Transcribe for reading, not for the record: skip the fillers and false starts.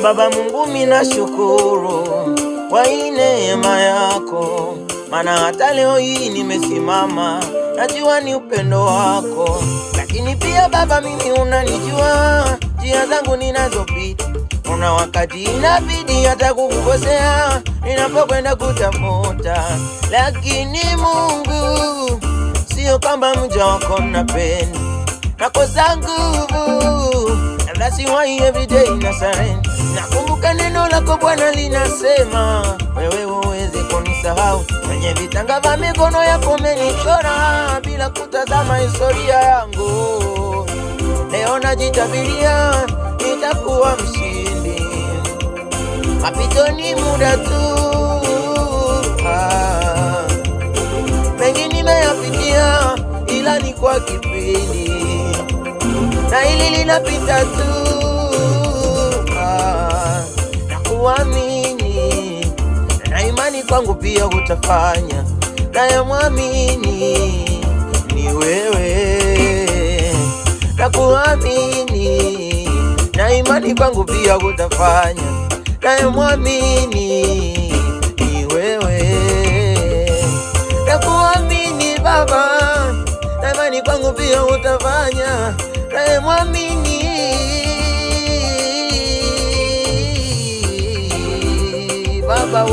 Baba Mungu mina shukuru kwa hii neema yako, maana hata leo hii nimesimama, najua ni upendo wako. Lakini pia Baba mimi unanijua, njia zangu ninazopita, una wakati inabidi hata kukukosea ninapokwenda kutafuta. Lakini Mungu, sio kwamba mja wako napenda, nakosa nguvu, and that's why every day na surrender. Nakumbuka neno lako Bwana linasema, wewe huwezi kunisahau, kwenye vitanga vya mikono yako umenichora, bila kutazama historia yangu. Leo najitabiria nitakuwa mshindi, mapito ni muda tu. Mengi nimeyapitia ila ni kwa kipindi, na hili linapita tu. Na kuamini na imani kwangu pia utafanya, naye mwamini ni wewe. Na kuamini na imani kwangu pia utafanya, naye mwamini ni wewe. Na kuamini Baba, na imani kwangu pia utafanya, naye mwamini Baba.